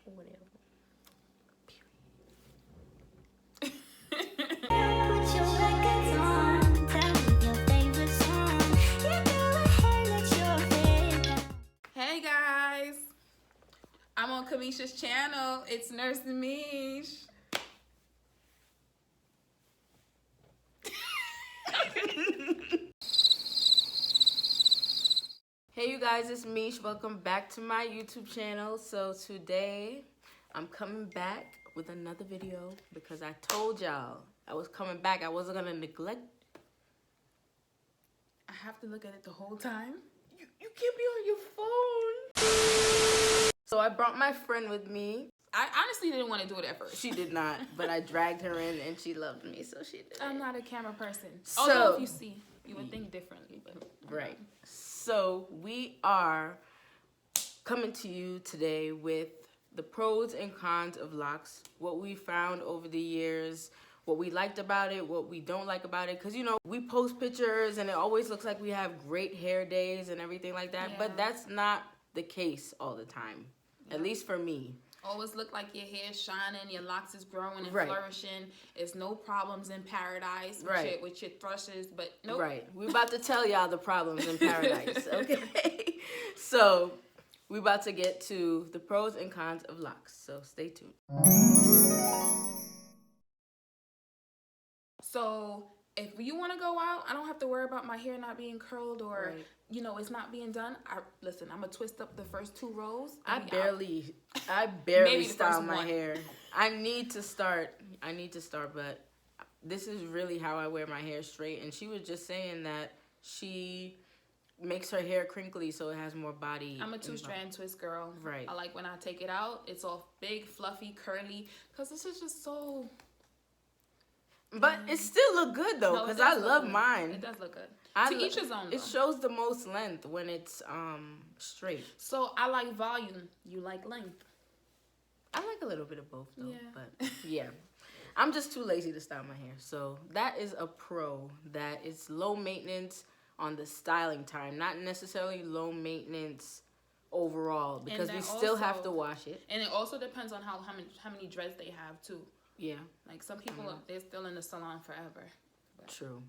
or whatever. Hey guys, I'm on Kamisha's channel. It's Nurse Mish. Hey you guys, it's Mish. Welcome back to my YouTube channel. So today I'm coming back with another video because I told y'all I was coming back. I wasn't gonna neglect. I have to look at it the whole time. You can't be on your phone. So I brought my friend with me. I honestly didn't want to do it at first. She did not, but I dragged her in and she loved me, so she did. I'm not a camera person. So, although if you see, you would think differently, but right. So we are coming to you today with the pros and cons of Locs, what we found over the years, what we liked about it, what we don't like about it. Because, you know, we post pictures and it always looks like we have great hair days and everything like that. Yeah. But that's not the case all the time, at least for me. Always look like your hair's shining, your locks is growing and Right. flourishing. There's no problems in paradise with, Right. with your thrushes, but nope. Right. We're about to tell y'all the problems in paradise, okay? So we're about to get to the pros and cons of Locs, so stay tuned. So if you want to go out, I don't have to worry about my hair not being curled or, Right. you know, it's not being done. Listen, I'm going to twist up the first 2 rows. I Maybe barely Maybe the style first my one. hair. I need to start, but this is really how I wear my hair straight. And she was just saying that she makes her hair crinkly so it has more body. I'm a 2-strand twist girl. Right. I like when I take it out, it's all big, fluffy, curly, because this is just so... But it still look good though, No, it because does I look love good. mine. It does look good. To each his own, though. It shows the most length when it's straight. So I like volume. You like length. I like a little bit of both though. Yeah. But yeah. I'm just too lazy to style my hair. So that is a pro. That it's low maintenance on the styling time. Not necessarily low maintenance overall, because we still have to wash it. And it also depends on how many dreads they have too. Yeah. Like some people, they're still in the salon forever. But True.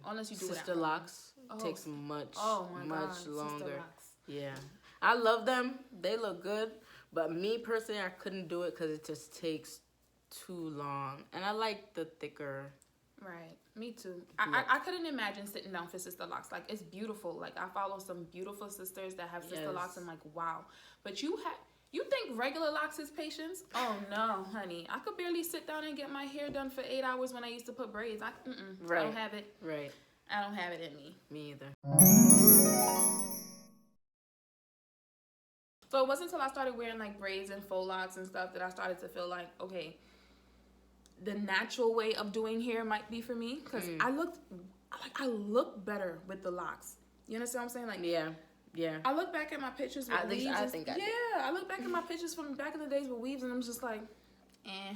unless you do Sister it at Locs home. takes much Oh my God, Sister longer. Locs. Yeah. I love them. They look good. But me personally, I couldn't do it because it just takes too long. And I like the thicker. Right. Me too. I couldn't imagine sitting down for Sister Locs. Like, it's beautiful. Like, I follow some beautiful sisters that have Sister Locs. I'm like, wow. But you think regular locks is patience? Oh no, honey. I could barely sit down and get my hair done for 8 hours when I used to put braids. I don't have it. Right. I don't have it in me. Me either. So it wasn't until I started wearing like braids and faux locks and stuff that I started to feel like, okay, the natural way of doing hair might be for me, because I look better with the locks. You understand what I'm saying? Like, yeah. I look back at my pictures with weaves. I think I did. I look back at my pictures from back in the days with weaves, and I'm just like, eh.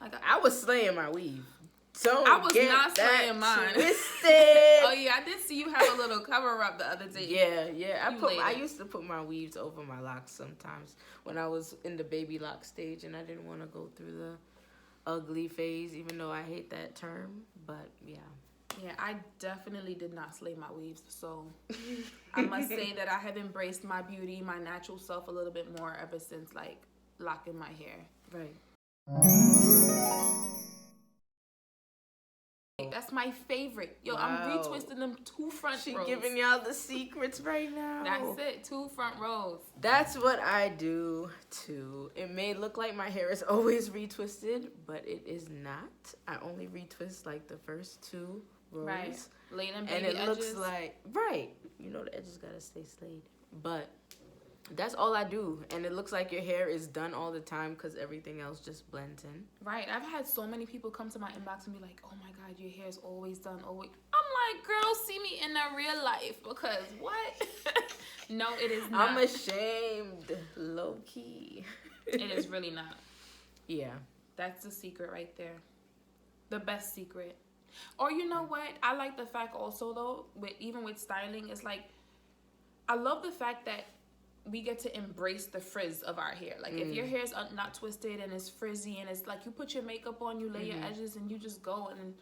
Like I was slaying my weave. I was not slaying mine. Twisted. Oh yeah, I did see you have a little cover up the other day. Yeah. I used to put my weaves over my locks sometimes when I was in the baby lock stage, and I didn't want to go through the ugly phase, even though I hate that term. But yeah. Yeah, I definitely did not slay my weaves. So I must say that I have embraced my beauty, my natural self a little bit more ever since like locking my hair. Right. That's my favorite. Yo, Wow. I'm retwisting them 2 front She rows. giving y'all the secrets right now. That's it. 2 front rows. That's what I do too. It may look like my hair is always retwisted, but it is not. I only retwist like the first 2 rows. Right. Laying them baby and it edges. looks like, right, you know, the edges gotta stay slayed. But that's all I do. And it looks like your hair is done all the time because everything else just blends in. Right. I've had so many people come to my inbox and be like, oh my God, your hair is always done. Always. I'm like, girl, see me in that real life, because what? No, it is not. I'm ashamed. Low key. It is really not. Yeah. That's the secret right there. The best secret. Or you know what? I like the fact also though, even with styling, it's like, I love the fact that we get to embrace the frizz of our hair. Like if your hair is not twisted and it's frizzy and it's like you put your makeup on, you lay your edges and you just go, and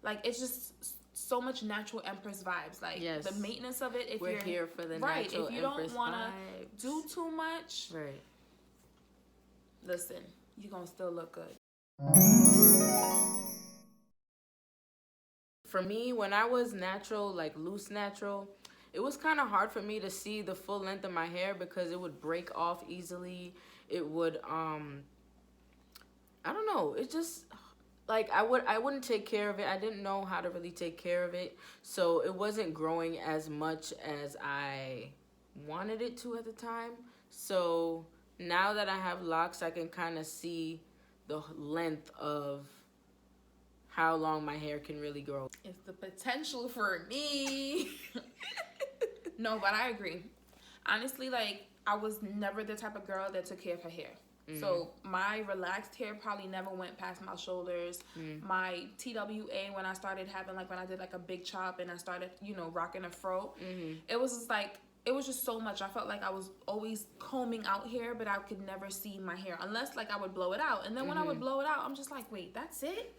like it's just so much natural Empress vibes. Like the maintenance of it, if we're you're here for the right, natural if you Empress don't want vibes. to do too much, right, listen, you're gonna still look good. For me, when I was natural, like loose natural, it was kind of hard for me to see the full length of my hair because it would break off easily. It would I don't know, it just like I wouldn't take care of it. I didn't know how to really take care of it, so it wasn't growing as much as I wanted it to at the time. So now that I have locks, I can kind of see the length of how long my hair can really grow. It's the potential for me. No, but I agree. Honestly, like, I was never the type of girl that took care of her hair. So my relaxed hair probably never went past my shoulders. My TWA, when I started having, like, when I did like a big chop and I started, you know, rocking a fro, it was just like, it was just so much. I felt like I was always combing out hair, but I could never see my hair unless like I would blow it out. And then when I would blow it out, I'm just like, wait, that's it?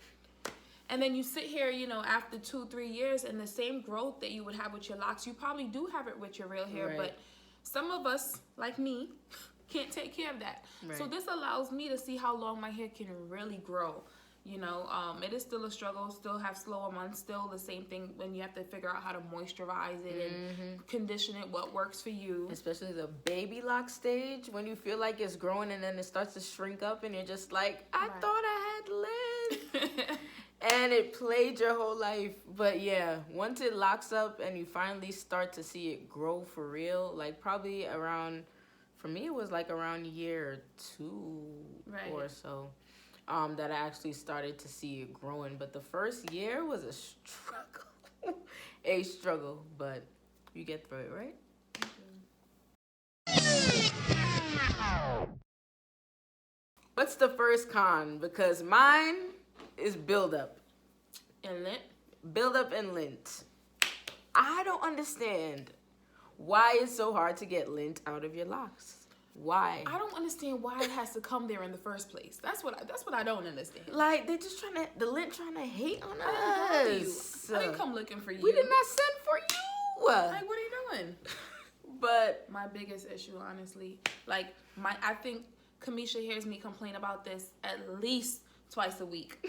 And then you sit here, you know, after 2-3 years, and the same growth that you would have with your locks, you probably do have it with your real hair. Right. But some of us, like me, can't take care of that. Right. So this allows me to see how long my hair can really grow. You know, it is still a struggle, still have slower months, still the same thing when you have to figure out how to moisturize it and condition it, what works for you. Especially the baby lock stage, when you feel like it's growing and then it starts to shrink up and you're just like, I thought I had length. And it played your whole life. But yeah, once it locks up and you finally start to see it grow for real, like probably around, for me it was like around year 2 or so, that I actually started to see it growing. But the first year was a struggle. A struggle, but you get through it, right? What's the first con? Because mine is buildup. And lint? Buildup and lint. I don't understand why it's so hard to get lint out of your locks. Why? I don't understand why it has to come there in the first place. That's what I don't understand. Like, they just the lint trying to hate on us. I didn't come looking for you. We did not send for you. Like, what are you doing? But my biggest issue, honestly, like I think Kamisha hears me complain about this at least twice a week.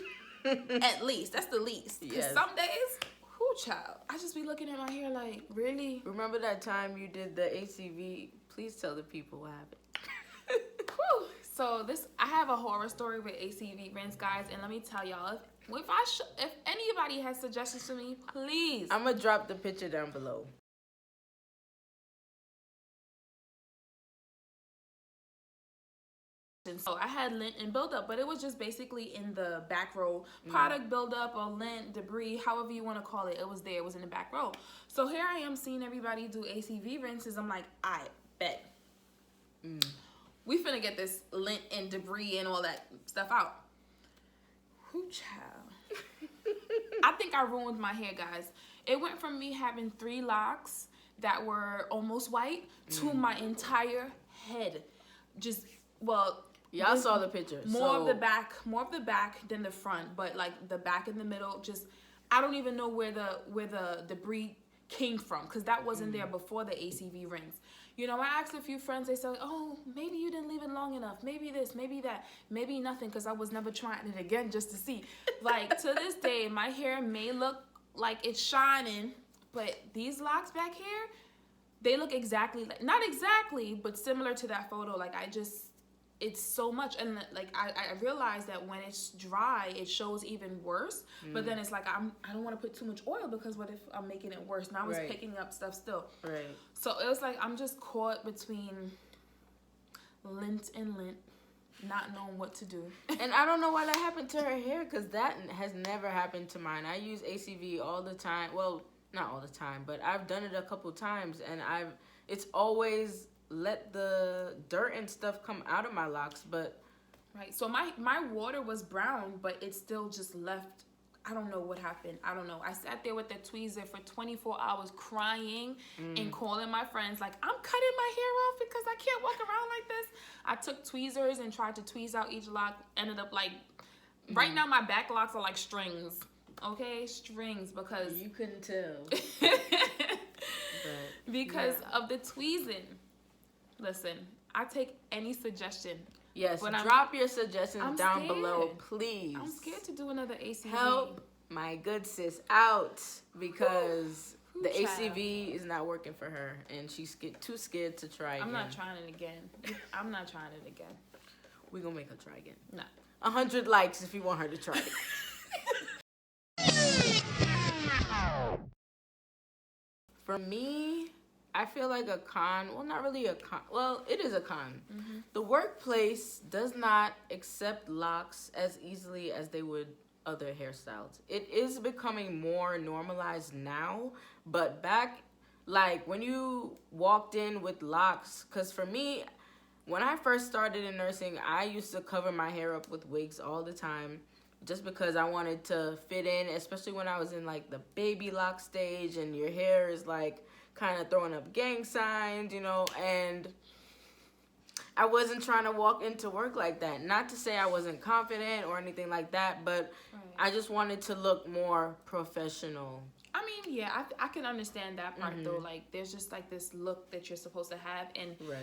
At least. That's the least. Because some days, whoo, child, I just be looking at my hair like, really? Remember that time you did the ACV? Please tell the people what happened. Whew. So I have a horror story with ACV rinse, guys, and let me tell y'all, if anybody has suggestions to me, please. I'm gonna drop the picture down below. So I had lint and buildup, but it was just basically in the back row. Product buildup or lint, debris, however you want to call it. It was there. It was in the back row. So here I am seeing everybody do ACV rinses. I'm like, I bet. We finna get this lint and debris and all that stuff out. Whoo, child. I think I ruined my hair, guys. It went from me having 3 locks that were almost white to my entire head. Just, well... Y'all saw the pictures. More of the back than the front, but like the back in the middle, just I don't even know where the debris came from, because that wasn't there before the ACV rings. You know, I asked a few friends, they said, oh, maybe you didn't leave it long enough, maybe this, maybe that, maybe nothing, because I was never trying it again just to see. Like, to this day, my hair may look like it's shining, but these locks back here, they look exactly like, not exactly, but similar to that photo. Like, it's so much, and like I realized that when it's dry it shows even worse, but then it's like I don't want to put too much oil, because what if I'm making it worse? Now it's picking up stuff still. Right. So it was like I'm just caught between lint and lint, not knowing what to do. And I don't know why that happened to her hair, because that has never happened to mine. I use ACV all the time. Well, not all the time, but I've done it a couple times, and it's always let the dirt and stuff come out of my locks. But right, so my water was brown, but it still just left I don't know what happened. I don't know. I sat there with the tweezer for 24 hours crying and calling my friends like, I'm cutting my hair off because I can't walk around like this. I took tweezers and tried to tweeze out each lock. Ended up like, right now my back locks are like strings. Okay? Strings because... You couldn't tell. Because of the tweezing. Listen, I take any suggestion. Yes, but drop your suggestions down below, please. I'm scared to do another ACV. Help my good sis out because the ACV is not working for her, and she's too scared to try again. I'm not trying it again. I'm not trying it again. We're going to make her try again. No. 100 likes if you want her to try it. For me... I feel like a con, well, not really a con, well, it is a con. Mm-hmm. The workplace does not accept locks as easily as they would other hairstyles. It is becoming more normalized now, but back, like, when you walked in with locks, because for me, when I first started in nursing, I used to cover my hair up with wigs all the time, just because I wanted to fit in, especially when I was in, like, the baby lock stage, and your hair is, like, kind of throwing up gang signs, you know, and I wasn't trying to walk into work like that. Not to say I wasn't confident or anything like that, but I just wanted to look more professional. I mean, yeah, I can understand that part, though. Like, there's just, like, this look that you're supposed to have, and... Right.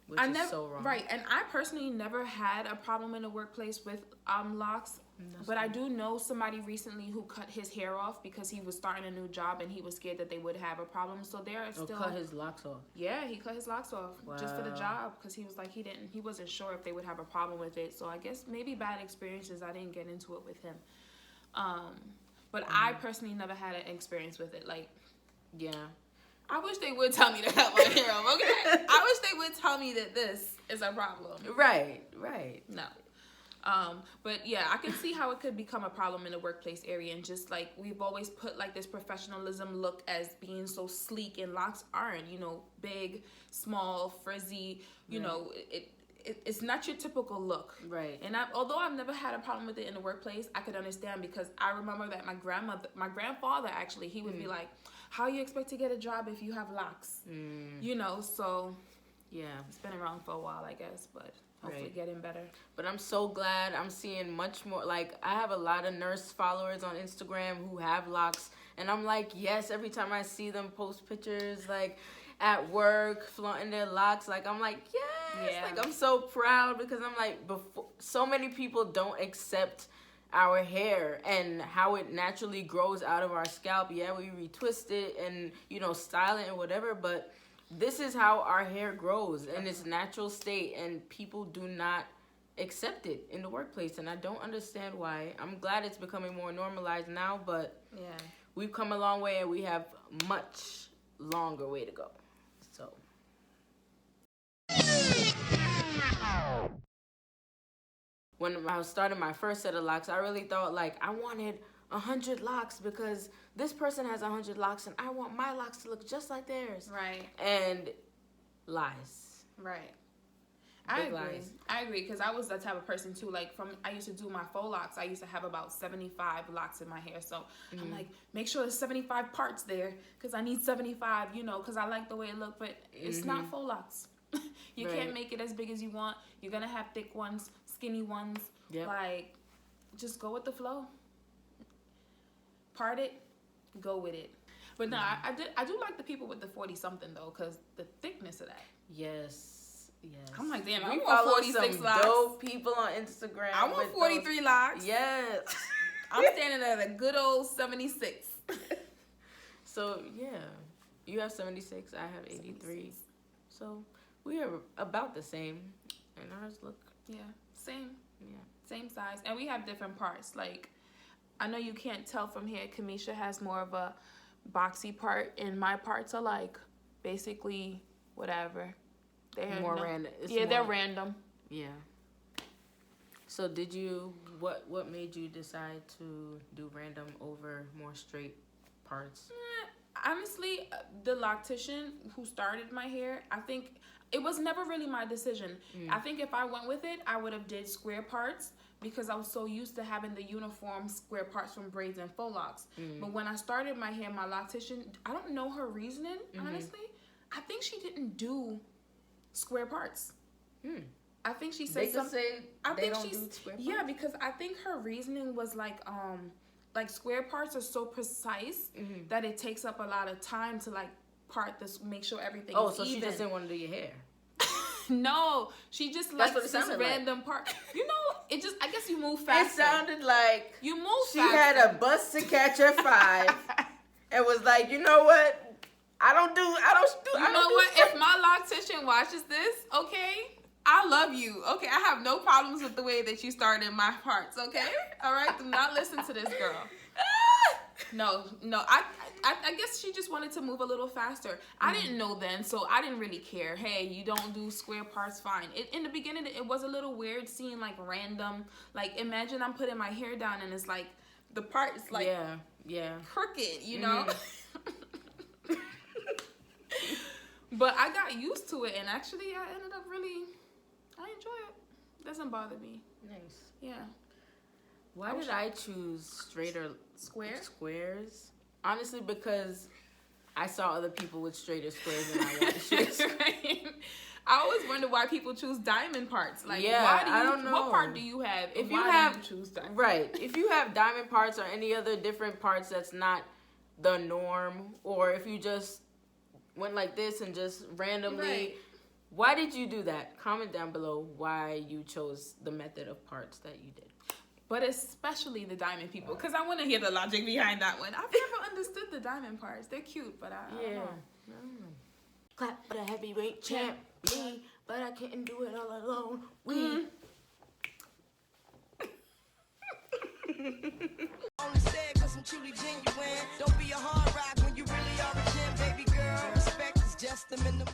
Which is so wrong. Right, and I personally never had a problem in the workplace with locks. But I do know somebody recently who cut his hair off because he was starting a new job and he was scared that they would have a problem. So there are still... cut his locks off. Yeah, he cut his locks off just for the job because he was like, he wasn't sure if they would have a problem with it. So I guess maybe bad experiences. I didn't get into it with him. But I personally never had an experience with it. Like, yeah. I wish they would tell me to cut my hair off, okay? I wish they would tell me that this is a problem. Right. No. But yeah, I can see how it could become a problem in the workplace area, and just like we've always put like this professionalism look as being so sleek, and locks aren't, you know, big, small, frizzy, you know, it's not your typical look. Right. And although I've never had a problem with it in the workplace, I could understand because I remember that my grandfather actually, he would be like, how you expect to get a job if you have locks? You know, so yeah, it's been around for a while, I guess, but hopefully getting better. But I'm so glad I'm seeing much more. Like, I have a lot of nurse followers on Instagram who have locks, and I'm like, yes, every time I see them post pictures, like, at work, flaunting their locks, like, I'm like, yes, like, I'm so proud because I'm like, before, so many people don't accept our hair and how it naturally grows out of our scalp. Yeah, we retwist it and, you know, style it and whatever, but this is how our hair grows in its natural state, and people do not accept it in the workplace, and I don't understand why. I'm glad it's becoming more normalized now, but we've come a long way and we have much longer way to go. So when I was starting my first set of locks, I really thought like I wanted 100 locks because this person has 100 locks and I want my locks to look just like theirs. Right. And lies. Right. I agree because I was that type of person too. Like I used to do my faux locks. I used to have about 75 locks in my hair. So I'm like, make sure there's 75 parts there because I need 75, you know, because I like the way it looked. But it's not faux locks. You can't make it as big as you want. You're going to have thick ones, skinny ones. Yep. Like, just go with the flow. Part it, go with it. But no, I do like the people with the 40-something, though, because the thickness of that. Yes. I'm like, damn, I we want follow 46 some locks. Dope people on Instagram. I want 43 locks. Yes. I'm standing at a good old 76. So, yeah. You have 76. I have 83. 76. So, we are about the same. And ours look... Yeah, same. Yeah. Same size. And we have different parts. Like, I know you can't tell from here. Kamisha has more of a boxy part. And my parts are, like, basically whatever. They're more random. They're random. Yeah. So did you, what made you decide to do random over more straight parts? Honestly, the loctician who started my hair, I think it was never really my decision. I think if I went with it, I would have did square parts because I was so used to having the uniform square parts from braids and faux locks. But when I started my hair, my loctician, I don't know her reasoning, honestly. I think she didn't do square parts. I think she said something. I think she's do square parts? Yeah, because I think her reasoning was like square parts are so precise that it takes up a lot of time to like part this, make sure everything is so even. She just didn't want to do your hair. No, she just likes this random part. You know, it just, I guess you move faster. It sounded like you move she faster. had a bus to catch at 5 and was like, you know what? I don't do. You know what? If my loctician watches this, okay, I love you. Okay, I have no problems with the way that you started my parts. Okay, all right. Do not listen to this girl. No. I guess she just wanted to move a little faster. I didn't know then, so I didn't really care. Hey, you don't do square parts, fine. In the beginning, it was a little weird seeing like random. Like imagine I'm putting my hair down and it's like the part is like crooked, you know. But I got used to it, and actually, I ended up I enjoy it. Doesn't bother me. Nice. Yeah. Why did I choose straighter squares? Honestly, because I saw other people with straighter squares and I wanted straight squares. Right. I always wonder why people choose diamond parts. Like, I don't know. What part do you have? If do you choose diamond? Right. If you have diamond parts or any other different parts that's not the norm, or if you just went like this and just randomly. Right. Why did you do that? Comment down below why you chose the method of parts that you did. But especially the diamond people, because I want to hear the logic behind that one. I've never understood the diamond parts. They're cute, but I don't know. Clap for the heavyweight champ, me, but I couldn't do it all alone. Only said 'cause I'm truly genuine. Don't be a hard rock when you really are a gem, baby girl. Respect is just the minimum.